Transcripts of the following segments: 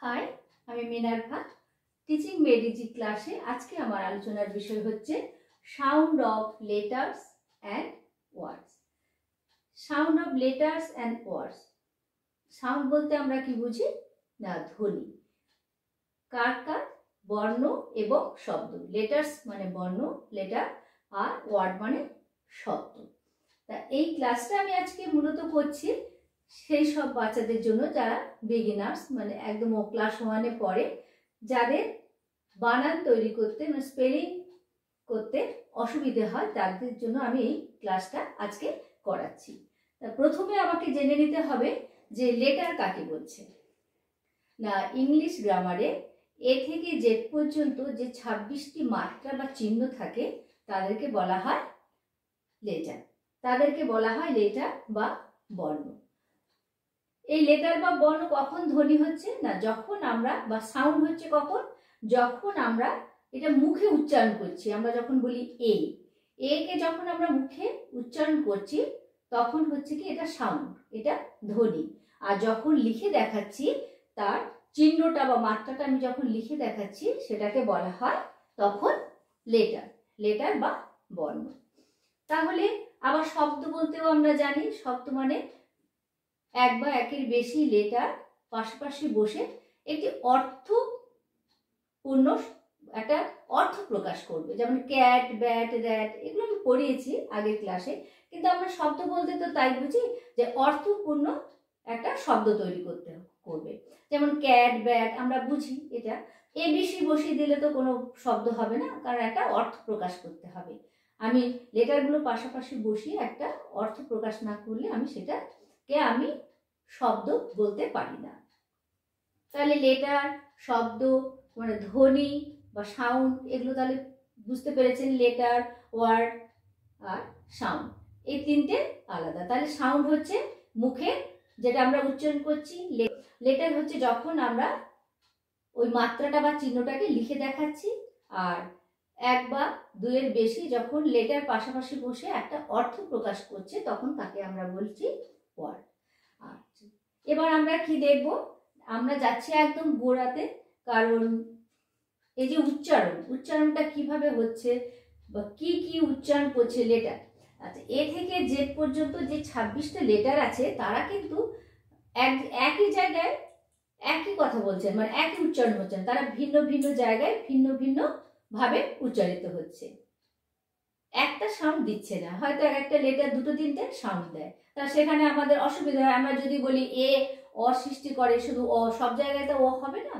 High, আমি Minerva. Teaching মেডিজি ক্লাসে আজকে আমার আলোচনার বিষয় হচ্ছে sound of letters and words. Sound of letters and words. Sound বলতে আমরা কি বুঝি? না, ধ্বনি। কার কার? বর্ণ এবং শব্দ। লেটার্স মানে বর্ণ, লেটার, আর ওয়ার্ড মানে শব্দ। তা এই ক্লাসটা আমি আজকে মূলত করছি সেই সব বাচ্চাদের জন্য যারা বিগিনার্স, মানে একদম ক্লাস 1-এ পড়ে, যাদের বানান তৈরি করতে মানে স্পেলিং করতে অসুবিধে হয়, তাদের জন্য আমি এই ক্লাসটা আজকে করাচ্ছি। তা প্রথমে আমাকে জেনে নিতে হবে যে লেটার কাকে বলছে। না, ইংলিশ গ্রামারে এ থেকে জেড পর্যন্ত যে 26টি মাত্রা বা চিহ্ন থাকে তাদেরকে বলা হয় লেটার। তাদেরকে বলা হয় লেটার বা বর্ণ। এই লেটার বা বর্ণ কখন ধ্বনি হচ্ছে? না, যখন আমরা বা সাউন্ড হচ্ছে কখন? যখন আমরা এটা মুখে উচ্চারণ করছি। আমরা যখন বলি এ কে যখন আমরা মুখে উচ্চারণ করছি তখন হচ্ছে কি এটা সাউন্ড, এটা ধ্বনি। আর যখন লিখে দেখাচ্ছি তার চিহ্নটা বা মাত্রাটা আমি যখন লিখে দেখাচ্ছি সেটাকে বলা হয় তখন লেটার, লেটার বা বর্ণ। তাহলে আবার শব্দ বলতেও আমরা জানি শব্দ মানে এক বা একের বেশি লেটার পাশাপাশি বসে একটি অর্থপূর্ণ একটা অর্থ প্রকাশ করবে। যেমন ক্যাট, ব্যাট, র্যাট, এগুলো আমি পড়িয়েছি আগের ক্লাসে। কিন্তু আমরা শব্দ বলতে তো তাই বুঝি যে অর্থপূর্ণ একটা শব্দ তৈরি করবে। যেমন ক্যাট, ব্যাট আমরা বুঝি এটা এবিসি বসিয়ে দিলে তো কোনো শব্দ হবে না, কারণ একটা অর্থ প্রকাশ করতে হবে। আমি লেটারগুলো পাশাপাশি বসিয়ে একটা অর্থ প্রকাশ না করলে আমি সেটাকে আমি শব্দ বলতে পারি না। তাহলে লেটার, শব্দ মানে ধ্বনি বা সাউন্ড, এগুলো তাহলে বুঝতে পেরেছেন। লেটার, ওয়ার্ড আর সাউন্ড, এই তিনটে আলাদা। তাহলে সাউন্ড হচ্ছে মুখে যেটা আমরা উচ্চারণ করছি, লেটার হচ্ছে যখন আমরা ওই মাত্রাটা বা চিহ্নটাকে লিখে দেখাচ্ছি, আর এক বা দুইয়ের বেশি যখন লেটার পাশাপাশি বসে একটা অর্থ প্রকাশ করছে তখন তাকে আমরা বলছি ওয়ার্ড। আচ্ছা, এবার আমরা কি দেখব? আমরা যাচ্ছি একদম গোড়াতে, কারণ এই যে উচ্চারণটা কিভাবে হচ্ছে বা কি কি উচ্চারণ করছে লেটার। আচ্ছা, এ থেকে জেড পর্যন্ত যে 26টা লেটার আছে তারা কিন্তু একই জায়গায় একই কথা বলছেন, মানে একই উচ্চারণ হচ্ছেন, তারা ভিন্ন ভিন্ন জায়গায় ভিন্ন ভিন্ন ভাবে উচ্চারিত হচ্ছে। একটা সাউন্ড দিচ্ছে না, হয়তো একটা লেটার দুটো তিনটে সাউন্ড দেয়, তা সেখানে আমাদের অসুবিধা হয়। আমরা যদি বলি এ অ সৃষ্টি করে, শুধু অ, সব জায়গায় তো ও হবে না।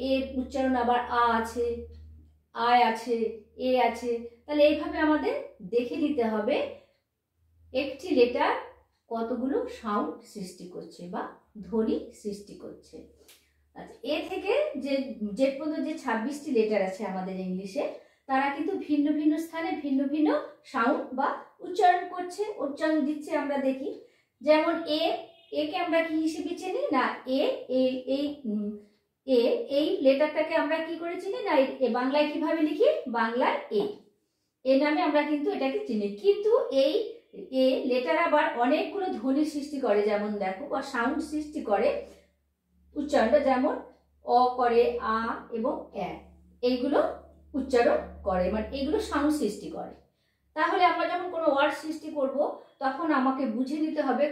এর উচ্চারণ আবার আ আছে, আয় আছে, এ আছে। তাহলে এইভাবে আমাদের দেখে নিতে হবে একটি লেটার কতগুলো সাউন্ড সৃষ্টি করছে বা ধ্বনি সৃষ্টি করছে। আচ্ছা, এ থেকে যে পর্যন্ত যে 26টি লেটার আছে আমাদের ইংলিশে, তারা কিন্তু ভিন্ন ভিন্ন স্থানে ভিন্ন ভিন্ন সাউন্ড বা উচ্চারণ করছে, উচ্চারণ দিচ্ছে। আমরা দেখি যেমন একে আমরা কি হিসেবে চিনি? না, এই লেটারটাকে আমরা কি করে চিনি? না, বাংলায় কিভাবে লিখি? বাংলায় এ নামে আমরা কিন্তু এটাকে চিনি। কিন্তু এই লেটার আবার অনেকগুলো ধ্বনি সৃষ্টি করে, যেমন দেখো, বা সাউন্ড সৃষ্টি করে উচ্চারণটা, যেমন অ করে, আ এবং এ, এইগুলো উচ্চারণ করে, মানে এইগুলো সাউন্ড সৃষ্টি করে। তাহলে আমরা যখন কোনো ওয়ার্ড সৃষ্টি করব তখন আমাকে বুঝে নিতে হবে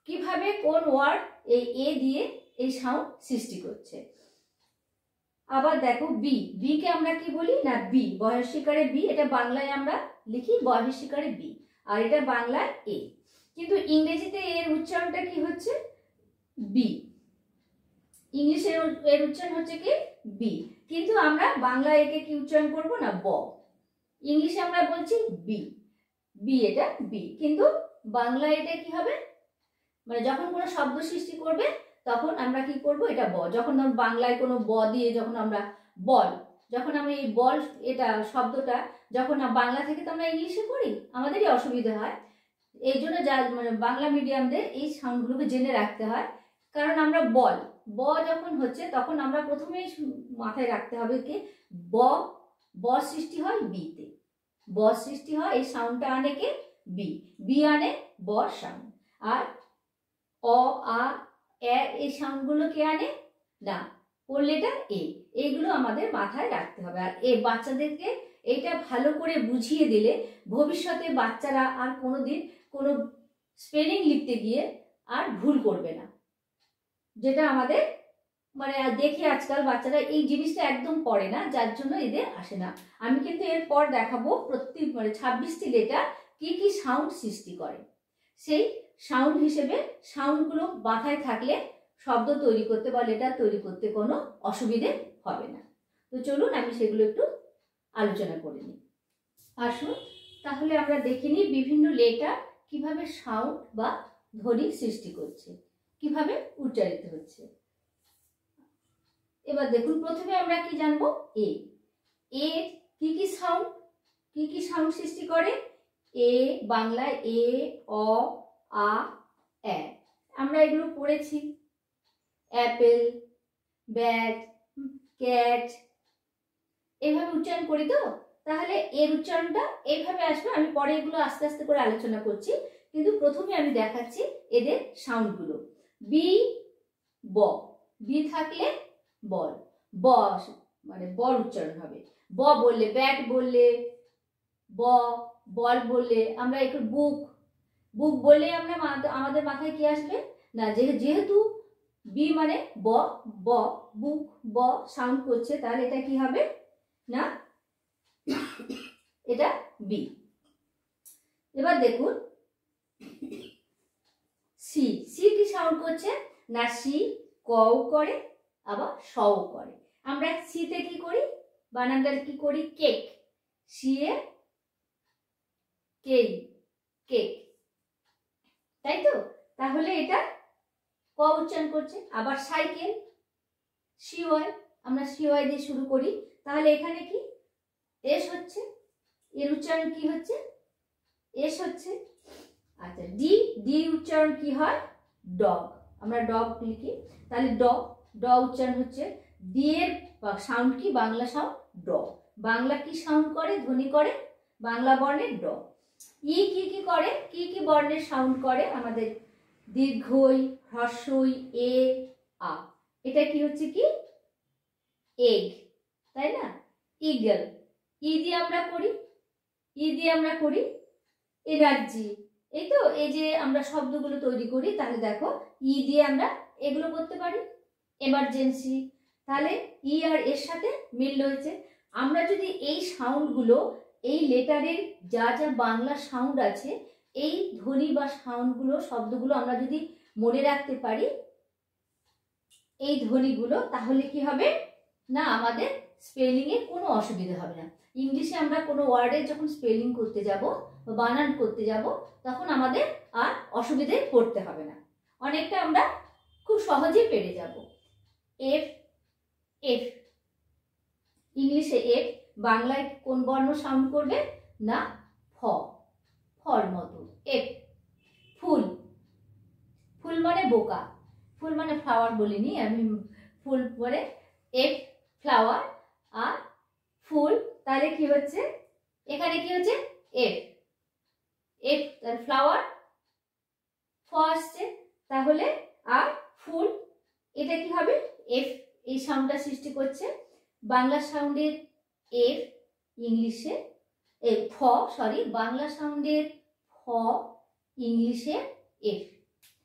কিভাবে কোন ওয়ার্ড এই এ দিয়ে এই সাউন্ড সৃষ্টি করছে। আবার দেখো বি কে আমরা কি বলি? না, বি বহিঃশিকারে বি, এটা বাংলায় আমরা লিখি বহিঃশিকারে বি, আর এটা বাংলায় এ। কিন্তু ইংরেজিতে এর উচ্চারণটা কি হচ্ছে? বি। ইংলিশে এর উচ্চারণ হচ্ছে কি? বি। কিন্তু আমরা বাংলায় একে কি উচ্চারণ করব? না, ব। ইংলিশে আমরা বলছি বি, এটা বি, কিন্তু বাংলায় এটা কি হবে? মানে যখন কোনো শব্দ সৃষ্টি করবে তখন আমরা কি করব? এটা ব। যখন বাংলায় কোনো ব দিয়ে যখন আমরা বল, যখন আমরা এই বল এটা শব্দটা যখন বাংলা থেকে তো আমরা ইংলিশে পড়ি, আমাদেরই অসুবিধা হয়। এই জন্য মানে বাংলা মিডিয়ামদের এই সাউন্ডগুলোকে জেনে রাখতে হয়। কারণ আমরা ব যখন হচ্ছে তখন আমরা প্রথমেই মাথায় রাখতে হবে কি ব সৃষ্টি হয় বিতে, ব সৃষ্টি হয়, এই সাউন্ডটা আনে কে? বি আনে ব সাউন্ড। আর অ, আ, এ, এই সাউন্ডগুলো কে আনে? না, পড়লেটা এ। এইগুলো আমাদের মাথায় রাখতে হবে। আর এই বাচ্চাদেরকে এইটা ভালো করে বুঝিয়ে দিলে ভবিষ্যতে বাচ্চারা আর কোনোদিন কোনো স্পেলিং লিখতে গিয়ে আর ভুল করবে না। যেটা আমাদের মানে দেখি আজকাল বাচ্চারা এই জিনিসটা একদম পড়ে না, যার জন্য এদের আসে না। আমি কিন্তু এরপর দেখাবো প্রত্যেক মানে 26টি লেটার কি কি সাউন্ড সৃষ্টি করে। সেই সাউন্ড হিসেবে সাউন্ডগুলো মাথায় থাকলে শব্দ তৈরি করতে বা লেটার তৈরি করতে কোনো অসুবিধে হবে না। তো চলুন আমি সেগুলো একটু আলোচনা করে নিই। আসুন তাহলে আমরা দেখে নিই বিভিন্ন লেটার কিভাবে সাউন্ড বা ধ্বনি সৃষ্টি করছে, কিভাবে উচ্চারিত হচ্ছে। এবার দেখুন প্রথমে আমরা কি জানবো, এ। এর কি কি সাউন্ড সৃষ্টি করে? এ বাংলায় এ, অ, আ, এ। আমরা এগুলো পড়েছি, অ্যাপেল, ব্যাট, ক্যাট, এভাবে উচ্চারণ করি। তো তাহলে এর উচ্চারণটা এইভাবে আসবে। আমি পরে এগুলো আস্তে আস্তে করে আলোচনা করছি, কিন্তু প্রথমে আমি দেখাচ্ছি এদের সাউন্ডগুলো। বি, ব। বি থাকলে বল, ব মানে বল উচ্চারণ হবে। ব বললে, ব্যাট বললে, বল বললে, আমরা একটু বুক, বুক বললে আমরা আমাদের মাথায় কি আসবে না, যেহেতু বি মানে ব, বুক, ব সাউন্ড করছে, তাহলে এটা কি হবে না, এটা বি। এবার দেখুন সি। সি কি সাউন্ড করছে না, সি কও করে আবার সও করে। আমরা সিতে কি করি, বানানটা কি করি, cake, C a cake, cake, তাই তো? তাহলে এটা ক উচ্চারণ করছে। আবার সাইকেল, সিওয়াই, আমরা সিওয়াই দিয়ে শুরু করি, তাহলে এখানে কি এস হচ্ছে, এর উচ্চারণ কি হচ্ছে, এস হচ্ছে। আচ্ছা ডি, ডি উচ্চারণ কি হয়, ডগ, আমরা ডগ লিখি, তাহলে ড উচ্চারণ হচ্ছে। ডি এর সাউন্ড কি, বাংলা সাউন্ড ড। বাংলা কি সাউন্ড করে, ধ্বনি করে, বাংলা বর্ণের ড। ই কি করে, কি বর্ণের সাউন্ড করে, আমাদের দীর্ঘই, হ্রস্বই, এ, আ। এটা কি হচ্ছে কি, এগ, তাই না? ইগল, ই দিয়ে আমরা করি, এনার্জি। এই তো, এই যে আমরা শব্দগুলো তৈরি করি, তাহলে দেখো ই দিয়ে আমরা এগুলো করতে পারি। এমার্জেন্সি, তাহলে ই আর এর সাথে মিল রয়েছে। আমরা যদি এই সাউন্ডগুলো, এই লেটারের যা যা বাংলা সাউন্ড আছে, এই ধ্বনি বা সাউন্ডগুলো, শব্দগুলো আমরা যদি মনে রাখতে পারি, এই ধ্বনিগুলো, তাহলে কি হবে না, আমাদের স্পেলিংয়ে কোনো অসুবিধা হবে না। ইংলিশে আমরা কোনো ওয়ার্ডের যখন স্পেলিং করতে যাব বা বানান করতে যাব, তখন আমাদের আর অসুবিধে পড়তে হবে না, অনেকটা আমরা খুব সহজে পেরে যাব। এফ, এফ, ইংলিশে এফ, বাংলায় কোন বর্ণ সাউন্ড করবে না, ফ, ফর মতো, এফ। ফুল, ফুল মানে বোকা, ফুল মানে ফ্লাওয়ার বলিনি আমি, ফুল পরে এফ, ফ্লাওয়ার, আর ফুল, তাহলে কি হচ্ছে, এখানে কি হচ্ছে, এফ, এফ ফ্লাওয়ার, ফ আসছে, তাহলে আর ফুল, এটা কি হবে, এফ, এই সাউন্ডটা সৃষ্টি করছে। বাংলা সাউন্ডের এফ, ইংলিশে ফ, সরি, বাংলা সাউন্ডের ফ, ইংলিশে এফ।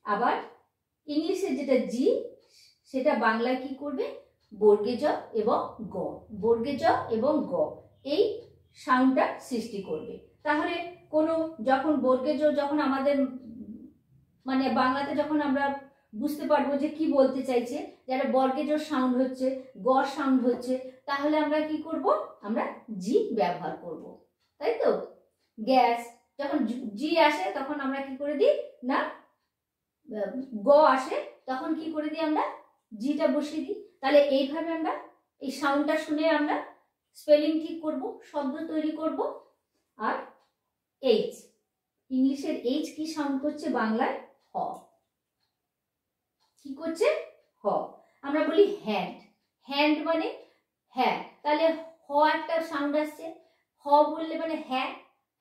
আবার ইংলিশে যেটা জি, সেটা বাংলায় কি করবে, বর্গে জ এবং গ, বর্গে জ এবং গ, এই সাউন্ডটা সৃষ্টি করবে। তাহলে কোনো যখন বর্গে জ, যখন আমাদের মানে বাংলাতে যখন আমরা বুঝতে পারবো যে কি বলতে চাইছে, যারা বর্গে জ সাউন্ড হচ্ছে, গ সাউন্ড হচ্ছে, তাহলে আমরা কি করব, আমরা জি ব্যবহার করব, তাই তো? গ্যাস, যখন জি আসে তখন আমরা কি করে দিই না, গ আসে তখন কি করে দিই, আমরা জিটা বসিয়ে দিই। তাহলে এইভাবে আমরা এই সাউন্ডটা শুনে আমরা স্পেলিং ঠিক করব, শব্দ তৈরি করব। আর এইচ, ইংলিশের এইচ কি সাউন্ড করছে, বাংলায় হ, কি করছে, হ। আমরা বলি হ্যান্ড, হ্যান্ড মানে হ্যাঁ, তাহলে হ একটা সাউন্ড আসছে, হ বললে মানে হ্যাঁ,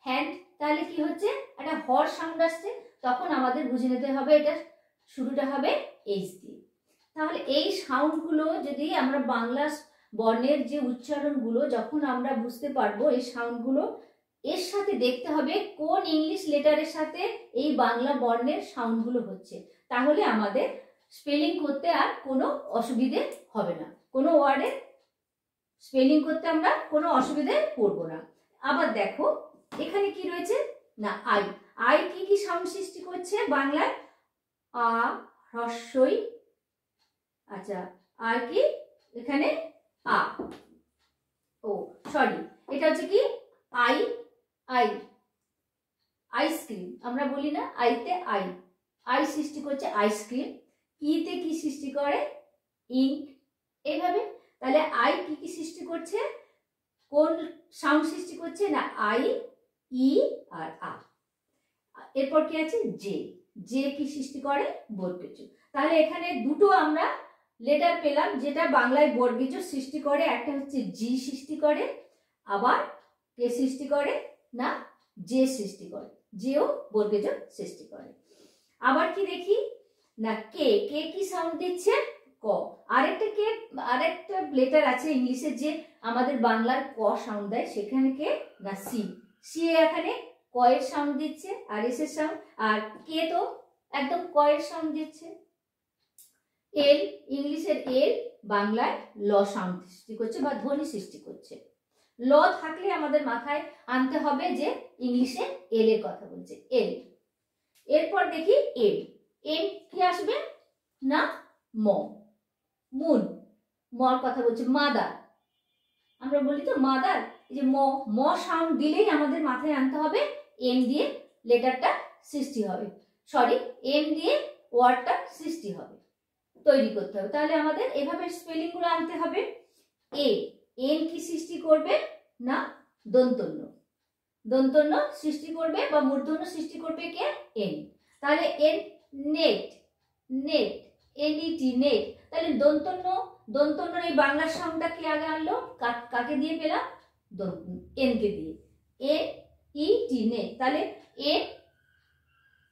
হ্যান্ড, তাহলে কি হচ্ছে, একটা হর সাউন্ড আসছে, তখন আমাদের বুঝে নিতে হবে এটা শুরুটা হবে এইচ দিয়ে। তাহলে এই সাউন্ডগুলো যদি আমরা বাংলা বর্ণের যে উচ্চারণগুলো যখন আমরা বুঝতে পারবো, এই সাউন্ডগুলো এর সাথে দেখতে হবে কোন ইংলিশ লেটারের সাথে এই বাংলা বর্ণের সাউন্ডগুলো হচ্ছে, তাহলে আমাদের স্পেলিং করতে আর কোনো অসুবিধে হবে না, কোনো ওয়ার্ডের স্পেলিং করতে আমরা কোনো অসুবিধে পড়বো না। আবার দেখো এখানে কি রয়েছে না আই, আই কি কি সাউন্ড সৃষ্টি করছে বাংলায়? আ, হ্রস্বই, আচ্ছা আর কি এখানে আ, ও সরি এটা হচ্ছে কি আই, আই আইসক্রিম আমরা বলি না, আইতে আই, আই সৃষ্টি করছে আইসক্রিম। ইতে কি সৃষ্টি করে? ইঙ্ক। এইভাবে তাহলে আই কি কি সৃষ্টি করছে, কোন সাউন্ড সৃষ্টি করছে না আই, ই আর আ। এরপর কি আছে জে, জে কি সৃষ্টি করে? বর্গীজ। তাহলে এখানে দুটো আমরা লেটার পেলাম যেটা বাংলায় বর্গীজ সৃষ্টি করে, একটা হচ্ছে জি সৃষ্টি করে, আবার কে সৃষ্টি করে না জে সৃষ্টি করে, যেও বর্গীজ সৃষ্টি করে। আবার কি দেখি না কে, কে কি সাউন্ড দিচ্ছে? ক। আরেকটা লেটার আছে ইংলিশে যে আমাদের বাংলার ক সাউন্ড দেয়, সেখানে কে না সি, সি এখানে ক এর সাউন্ড দিচ্ছে আর এস এর সাউন্ড, আর কে তো একদম ক এর সাউন্ড দিচ্ছে। এল, ইংলিশের এল বাংলায় ল সাউন্ড সৃষ্টি করছে বা ধ্বনি সৃষ্টি করছে। ল থাকলে আমাদের মাথায় আনতে হবে যে ইংলিশে এল এর কথা বলছে, এল। এরপর দেখি এম, এম কি আসবে না ম, মুন, মর কথা বলছে মাদার, আমরা বলি তো মাদার, এই যে ম, ম সাউন্ড দিলেই আমাদের মাথায় আনতে হবে এম দিয়ে লেটারটা সৃষ্টি হবে, সরি এম দিয়ে ওয়ার্ডটা সৃষ্টি হবে, তৈরি করতে হবে। তাহলে আমাদের এভাবে স্পেলিং গুলো আনতে হবে। এ, এন কি সৃষ্টি করবে না দন্তন্য, দন্তন্য সৃষ্টি করবে বা মূর্ধন্য সৃষ্টি করবে কে? এন। তাহলে N net, net, NET net. তাহলে দন্তন্য, দন্তন্য এই বাংলার সাউন্ডটা কি আগে আনলো, কাকে দিয়ে পেলাম? এন কে দিয়ে, এ ই টি নেট। তাহলে এ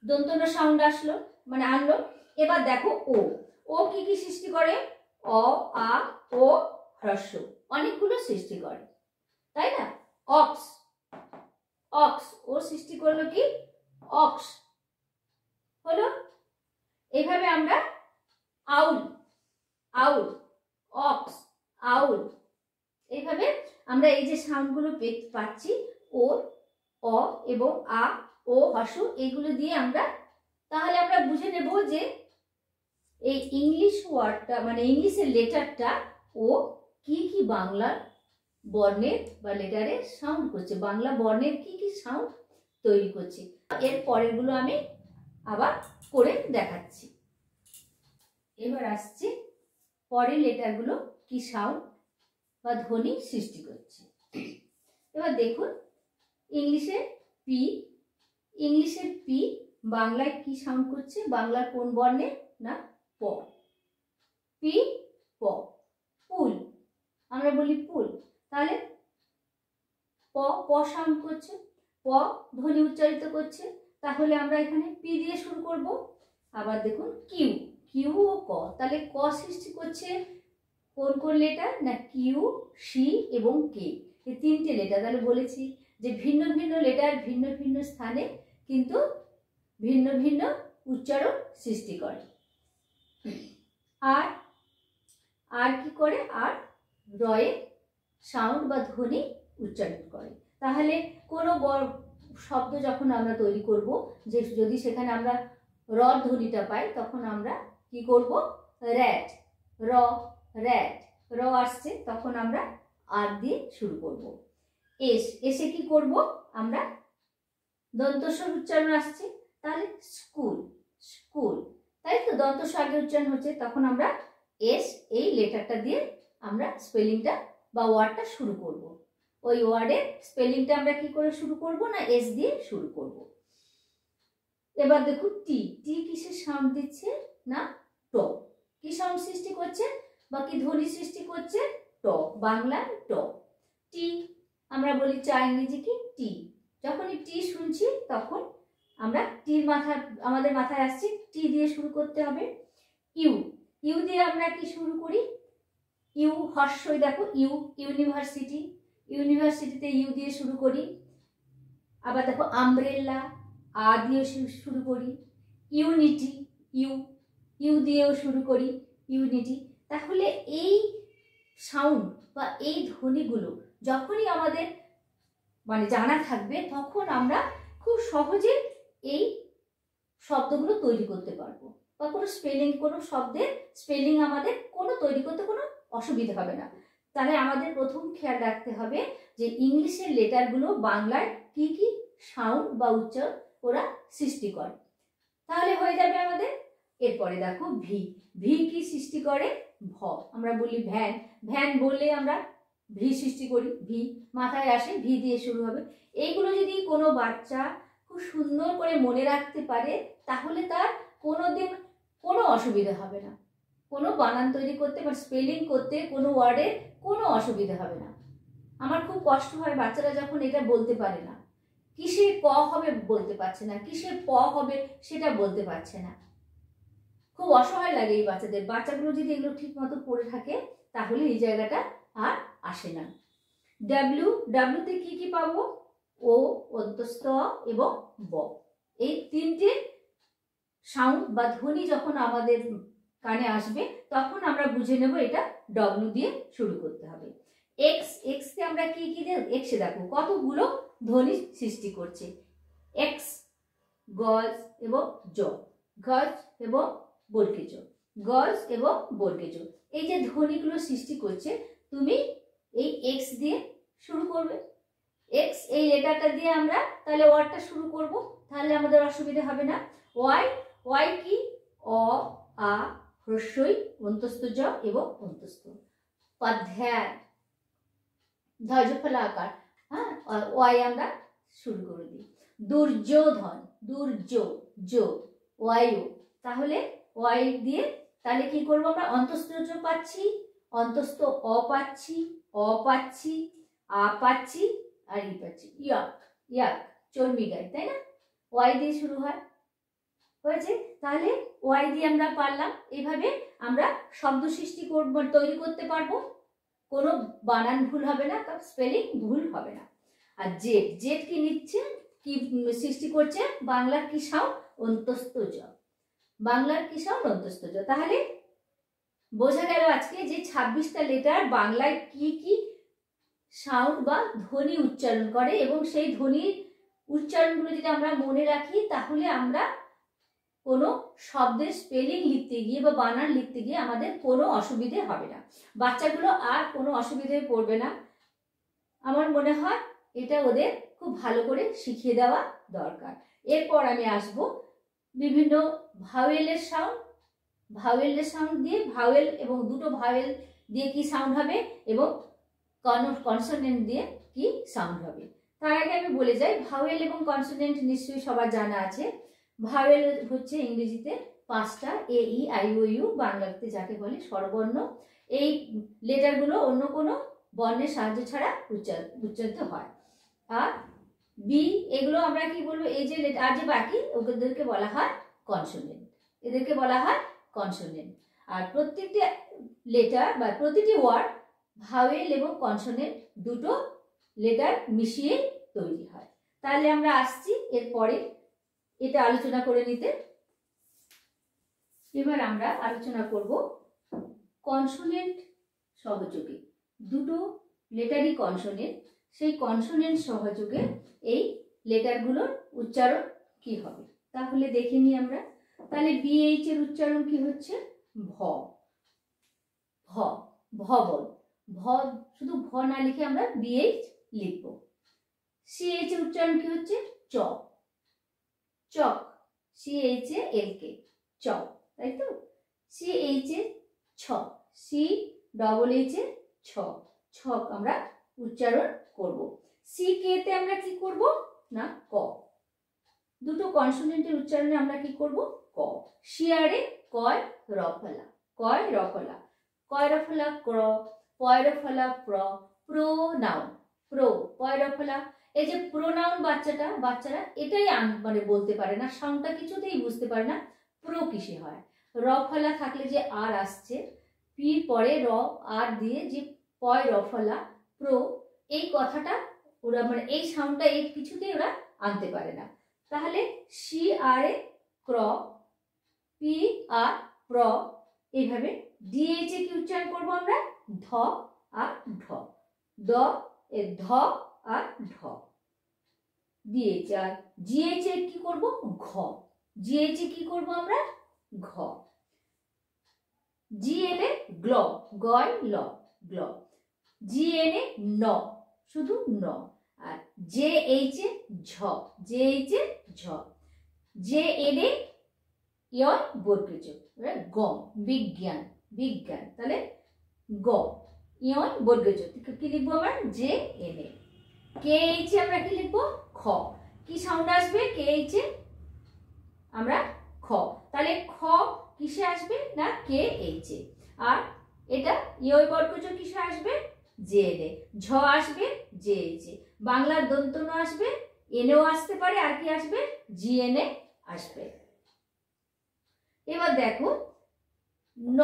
দন্তন্য সাউন্ড আসলো মানে আনলো। এবার দেখো ও, ও কি কি সৃষ্টি করে? অ, আ, ও হ্রস্ব, অনেকগুলো সৃষ্টি করে তাই না? অক্স, অক্স ও সৃষ্টি করলো কি? অক্স হলো। এইভাবে আমরা আউল, আউল, অক্স, আউল, এইভাবে আমরা এই যে সাউন্ডগুলো পাচ্ছি ও, অ এবং আ, ও হ্রস্ব, এইগুলো দিয়ে আমরা তাহলে আমরা বুঝে নেব যে এই ইংলিশ ওয়ার্ডটা মানে ইংলিশের লেটারটা ও কি কি বাংলার বর্ণের বা লেটারের সাউন্ড করছে, বাংলা বর্ণের কি কি সাউন্ড তৈরি করছে। এর পরেরগুলো আমি আবার করে দেখাচ্ছি। এবার আসছি পরের লেটারগুলো কি সাউন্ড বা ধ্বনি সৃষ্টি করছে। এবার দেখুন ইংলিশের পি, ইংলিশের পি বাংলায় কি সাউন্ড করছে, বাংলার কোন বর্ণে না প, পি প। পুল আমরা বলি পুল, তাহলে প, প সাউন্ড করছে, প ধ্বনি উচ্চারিত করছে, তাহলে আমরা এখানে পি দিয়ে শুরু করব। আবার দেখুন কিউ, কিউ ও ক, তাহলে ক সৃষ্টি করছে কোন কোন লেটার না কিউ, সি এবং কে, এই তিনটে লেটার। তাহলে বলেছি যে ভিন্ন ভিন্ন লেটার ভিন্ন ভিন্ন স্থানে কিন্তু ভিন্ন ভিন্ন উচ্চারণ সৃষ্টি করে। আর আর কি করে? আর রয়ে সাউন্ড বা ধ্বনি উচ্চারণ করে। তাহলে কোনো শব্দ যখন আমরা তৈরি করব, যে যদি সেখানে আমরা র ধ্বনিটা পাই, তখন আমরা কি করব? র্যাট, র, র্যাট, র আসছে তখন আমরা আর দিয়ে শুরু করব। এস, এসে কি করব আমরা? দন্তস্বর উচ্চারণ আসছে, তাহলে স্কুল, স্কুল, তাই তো দন্তস্ব আগে উচ্চারণ হচ্ছে, তখন আমরা এস এই লেটারটা দিয়ে আমরা স্পেলিংটা বা ওয়ার্ডটা শুরু করব। ওই ওয়ার্ডের স্পেলিংটা আমরা কি করে শুরু করব না এস দিয়ে শুরু করব। এবার দেখুন টি, টি কিসের সাউন্ড দিচ্ছে না ট, কি সাউন্ড সৃষ্টি করছে বা কি ধ্বনি সৃষ্টি করছে? ট, বাংলা ট। টি আমরা বলি চা, ইংরেজি কি টি। যখনই টি শুনছি তখন আমরা টির মাথা আমাদের মাথায় আসছে টি দিয়ে শুরু করতে হবে। ইউ, ইউ দিয়ে আমরা কি শুরু করি? ইউ হর্ষই, দেখো ইউ, ইউনিভার্সিটি, ইউনিভার্সিটিতে ইউ দিয়ে শুরু করি। আবার দেখো আমব্রেলা, আ দিয়ে শুরু করি। ইউনিটি, ইউ, ইউ দিয়েও শুরু করি, ইউনিটি। তাহলে এই সাউন্ড বা এই ধ্বনিগুলো যখনই আমাদের মানে জানা থাকবে, তখন আমরা খুব সহজে এই শব্দগুলো তৈরি করতে পারবো, বা কোনো স্পেলিং, কোনো শব্দের স্পেলিং আমাদের কোনো তৈরি করতে কোনো অসুবিধা হবে না। তাহলে আমাদের প্রথম খেয়াল রাখতে হবে যে ইংলিশের লেটারগুলো বাংলায় কি কি সাউন্ড বা উচ্চারণ ওরা সৃষ্টি করে। তাহলে হয়ে যাবে আমাদের। এরপরে দেখো ভি, ভি কি সৃষ্টি করে? ভ। আমরা বলি ভ্যান, ভ্যান বললে আমরা ভি সৃষ্টি করি, ভি মাথায় আসে, ভি দিয়ে শুরু হবে। এইগুলো যদি কোনো বাচ্চা খুব সুন্দর করে মনে রাখতে পারে, তাহলে তার কোনোদিন কোনো অসুবিধা হবে না, কোনো বানান তৈরি করতে বা স্পেলিং করতে কোনো ওয়ার্ডের কোনো অসুবিধা হবে না। আমার খুব কষ্ট হয় বাচ্চারা যখন এটা বলতে পারে না, কিসে ক হবে বলতে পারছে না, কিসে প হবে সেটা বলতে পারছে না। খুব অসহায় লাগে এই বাচ্চাদের। বাচ্চাগুলো যদি এগুলো ঠিক মতো পড়ে থাকে, তাহলে এই জায়গাটা আর আসে না। ডাব্লিউ, ডাব্লিউতে কি কি পাবো? ও, অন্তস্থ এবং ব। এই তিনটে সাউন্ড বা ধ্বনি যখন আমাদের কানে আসবে, তখন আমরা বুঝে নেব এটা ডব্লিউ দিয়ে শুরু করতে হবে। এক্স, এক্সকে আমরা কি কি দেব? এক্সে দেখো কতগুলো ধ্বনি সৃষ্টি করছে। এক্স, গজ এবং জ, গজ এবং বর্গে জ, গজ এবং বর্গে জ। এই যে ধ্বনিগুলো সৃষ্টি করছে, তুমি এই এক্স দিয়ে শুরু করবে। এক্স এই লেটারটা দিয়ে আমরা তাহলে ওয়ার্ডটা শুরু করব, তাহলে আমাদের অসুবিধা হবে না। ওয়াই, ওয়াই কি? অ, আ, হ্রস্বই, অন্তস্থ জ এবং অন্তস্থ। পাধ্যায়, ধ্বজফলা আকার, হ্যাঁ, ওয়াই আমরা শুরু করে দিই। দুর্যোধন, দুর্য, জো, ওয়াইও। তাহলে ওয়াই দিয়ে তাহলে কি করবো আমরা? অন্তস্থ জ পাচ্ছি, অন্তস্থ অ পাচ্ছি, অ পাচ্ছি, আ পাচ্ছি, আর ই পাচ্ছি। ইয়াক, ইয়াক চর্মি গাই, তাই না? ওয়াই দিয়ে শুরু হয়, হয়েছে। তাহলে ওয়াই দিয়ে আমরা পারলাম। এইভাবে আমরা শব্দ সৃষ্টি করব, তৈরি করতে পারবো, কোনো বানান ভুল হবে না, স্পেলিং ভুল হবে না। আর জেড, জেড কি নিচ্ছে, কি সৃষ্টি করছে? বাংলার কি সাউন্ড? অন্তস্থ জ, বাংলার কি সাউন্ড? অন্তস্থ জ। তাহলে বোঝা গেল আজকে যে 26টা লেটার বাংলায় কি কি সাউন্ড বা ধ্বনি উচ্চারণ করে, এবং সেই ধ্বনির উচ্চারণগুলো যদি আমরা মনে রাখি, তাহলে আমরা কোনো শব্দের স্পেলিং লিখতে গিয়ে বা বানান লিখতে গিয়ে আমাদের কোনো অসুবিধে হবে না। বাচ্চাগুলো আর কোনো অসুবিধায় পড়বে না। আমার মনে হয় এটা ওদের খুব ভালো করে শিখিয়ে দেওয়া দরকার। এরপর আমি আসব বিভিন্ন ভাওয়েলের সাউন্ড, ভাওয়েলের সাউন্ড দিয়ে, ভাওয়েল এবং দুটো ভাওয়েল দিয়ে কি সাউন্ড হবে, এবং কনসোনেন্ট দিয়ে কি সাউন্ড হবে। তার আগে আমি বলে যাই, ভাওয়েল এবং কনসোনেন্ট নিশ্চয়ই সবার জানা আছে। ভাওয়েল হচ্ছে ইংরেজিতে 5টা, এ, ই, আই, ও, ইউ, বাংলাতে যাকে বলে স্বরবর্ণ। এই লেটারগুলো অন্য কোনো বর্ণের সাহায্য ছাড়া উচ্চারিত হয়। আর বি, এগুলো আমরা কি বলবো? এই যে আর যে বাকি, ওদেরকে বলা হয় কনসোনেন্ট, এদেরকে বলা হয় কনসোনেন্ট। আর প্রত্যেকটি লেটার বা প্রতিটি ওয়ার্ড ভাওয়েল এবং কনসোনেন্ট দুটো লেটার মিশিয়ে তৈরি হয়। তাহলে আমরা আসছি এরপরে এটা আলোচনা করে নিতে। এবার আমরা আলোচনা করব কনসোনেন্ট সহযোগে, দুটো লেটারই কনসোনেন্ট, সেই কনসোনেন্ট সহযোগে এই লেটারগুলোর উচ্চারণ কি হবে। তাহলে দেখে নিই আমরা। তাহলে বিএইচ এর উচ্চারণ কি হচ্ছে? ভ, ভ, ভবন, ভ, শুধু ভ না লিখে আমরা বিএইচ লিখব। সিএইচ এর উচ্চারণ কি হচ্ছে? চ, চক, সিএইচ এ এল কে, চক, তাই তো? সিএইচ এ ছ, সি ডবল এইচ এ ছ, ছক আমরা উচ্চারণ করব। সি কে তে আমরা কি করব না ক, দুটো কনসোনেন্টের উচ্চারণে আমরা কি করব? ক। শিয়ারে কয় রফলা, কয় রফলা, কয় রফলা ক্র, পয় রফলা প্র, প্রোনাউন, প্রো, পয় রফলা। এই যে প্রোনাউন বাচ্চারা এটাই মানে বলতে পারে না, সাউন্ডটা কিছুতেই বুঝতে পারে না প্রো কিসে হয়। র ফলা থাকলে যে আর আসছে, পির পরে র আর দিয়ে যে পয় র ফলা প্রো, এই কথাটা ওরা মানে এই সাউন্ডটা এই কিছুতেই ওরা আনতে পারে না। তাহলে সি আর এ ক্র, পি আর প্র, এইভাবে ডিএইচ এ কি উচ্চারণ করবো আমরা, ধ আর ঢ, দ এ ধ আর ঢ, ডিএইচ। আর জিএইচ এ কি করব, ঘ, জিএইচ এ কি করব আমরা, ঘ। জি এন এ গ্ল, গয় ল, গ্ল। জি এন এ ন, শুধু ন। আর জে এইচ এ ঝ, জে এইচ এ ঝ। জে এন এ ইয় বর্গজ, গ, বিজ্ঞান, বিজ্ঞান, তাহলে গ ইয় বর্গজ কি লিখবো আমরা, J N A. K H A আমরা কি লিখবো, খ। কি সাউন্ড আসবে কে এইচ এ, আমরা খ। তাহলে খ কিসে আসবে না, কে এইচ এ। আর এটা ইয় বর্গজ কিসে আসবে, জে এন এ। ঝ আসবে জে এইচ এ, বাংলার দন্তন আসবে, এনেও আসতে পারে, আর কি আসবে, জি এন এ আসবে। এবার দেখো ন,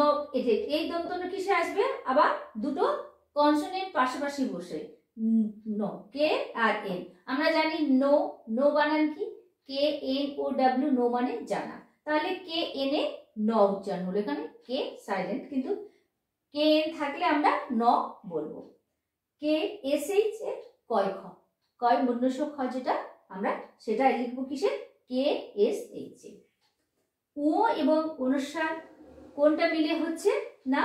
এই দন্তন কিসে আসবে, আবার দুটো কনসোনেন্ট পাশাপাশি বসে, ন, কে আর এন। আমরা জানি নো, নো বানান কি, K N O W, know মানে জানা। তাহলে কে এন এ ন উচ্চারণ হলো, এখানে কে সাইলেন্ট, কিন্তু কে এন থাকলে আমরা ন বলবো। কে এস এইচ এ কয় খ, কয় মূর্ধন্য খ যেটা, আমরা সেটা লিখবো কিসে, কে এস এইচ এ। ও এবং অনুস্বার কোনটা মিলে হচ্ছে না,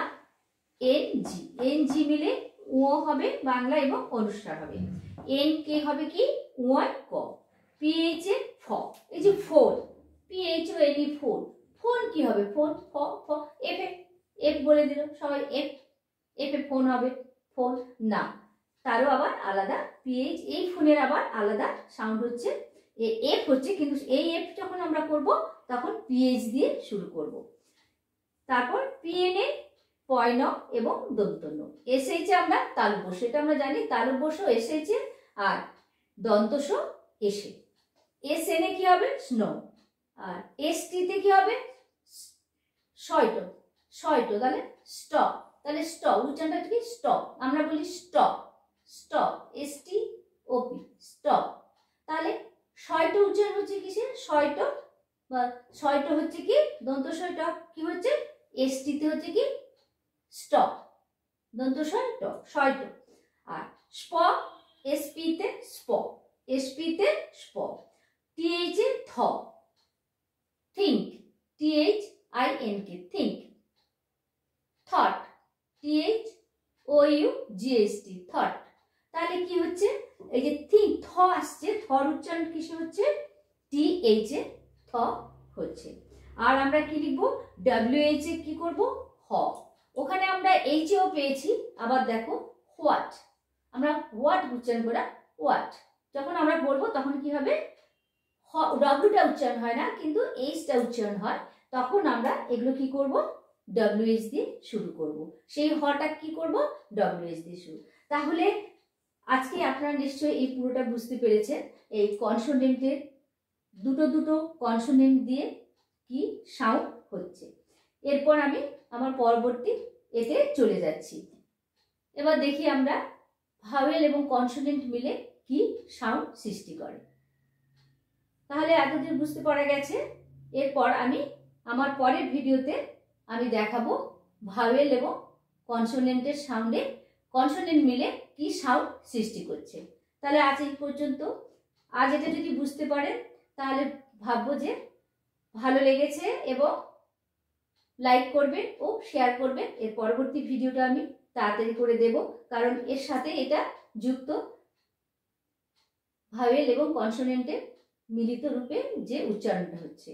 এন জি, এন জি মিলে ও হবে বাংলা এবং অনুস্বার হবে। এন কে হবে কি, ওয়াই ক। পিএইচ এ ফ, এই যে phone, P H O N E phone, phone কি হবে, ফোন, ফ ফ। এফ এ, এফ বলে দিল সবাই, এফ, এফ এ ফোন হবে, ফোন না, তারও আবার আলাদা পিএইচ, এই ফোনের আবার আলাদা সাউন্ড হচ্ছে, এফ হচ্ছে, কিন্তু এই এফ যখন আমরা করব তখন পিএইচ দিয়ে শুরু করব। তারপর পিএনএ পয়ন এবং দন্তন্য, এসএইচ এ আমরা তালব্য, সেটা আমরা জানি, তালব্য এসএইচ এ, আর দন্তস এসে। এসএন এ কি হবে, স্নো। আর এসটি তে কি হবে, শয়ট, শয়ট, তাহলে স্টপ, তাহলে স্টপ উচ্চারণটা কি, স্টপ, আমরা বলি স্টপ, স্টপ, এস টি ওপি, স্টপ। তাহলে শয়ট উচ্চারণ হচ্ছে কিসে, শয়ট, বা শয়ট হচ্ছে কি দন্ত শয়ট, কি হচ্ছে এসটি তে হচ্ছে কি স্টপ, দন্ত শয়ট, শয়ট। আর স্প, এসপি তে স্প, এসপি তে স্প। টিএইচ এ থ, think, T H I N K, think. Thought, T H O U G H T, thought. তাহলে কি হচ্ছে, এই যে থিঙ্ক, থ আসছে, থর উচ্চারণ কিসে হচ্ছে, টিএইচ এ থ হচ্ছে। আর আমরা কি লিখবো, ডব্লিউএইচ এ কি করব, হ। ওখানে আমরা এইচ এও পেয়েছি, আবার দেখো হোয়াট, আমরা হোয়াট উচ্চারণ করা, হোয়াট যখন আমরা বলবো তখন কি হবে, ডব্লিউটা উচ্চারণ হয় না, কিন্তু এইচটা উচ্চারণ হয়, তখন আমরা এগুলো কি করব, ডব্লিউএইচ দিয়ে শুরু করব, সেই হটা কি করব, ডব্লিউএইচ দিয়ে শুরু। তাহলে আজকে আপনারা নিশ্চয়ই এই পুরোটা বুঝতে পেরেছেন, এই কনসোনেন্টের দুটো দুটো কনসোনেন্ট দিয়ে কি সাউন্ড হচ্ছে। এরপর আমি আমার পরবর্তী এতে চলে যাচ্ছি। এবার দেখি আমরা ভাওয়েল এবং কনসোনেন্ট মিলে কি সাউন্ড সৃষ্টি করে। তাহলে এতদিন বুঝতে পারা গেছে। এরপর আমি আমার পরের ভিডিওতে আমি দেখাবো ভাওয়েল এবং কনসোনেন্টের সাউন্ডে, কনসোনেন্ট মিলে কি সাউন্ড সৃষ্টি করছে। তাহলে আজ এই পর্যন্ত। আজ এটা যদি বুঝতে পারেন তাহলে ভাববো যে ভালো লেগেছে, এবং লাইক করবেন ও শেয়ার করবেন। এর পরবর্তী ভিডিওটা আমি তাড়াতাড়ি করে দেব, কারণ এর সাথে এটা যুক্ত ভাওয়েল এবং কনসোনেন্টের মিলিত রূপে যে উচ্চারণটা হচ্ছে।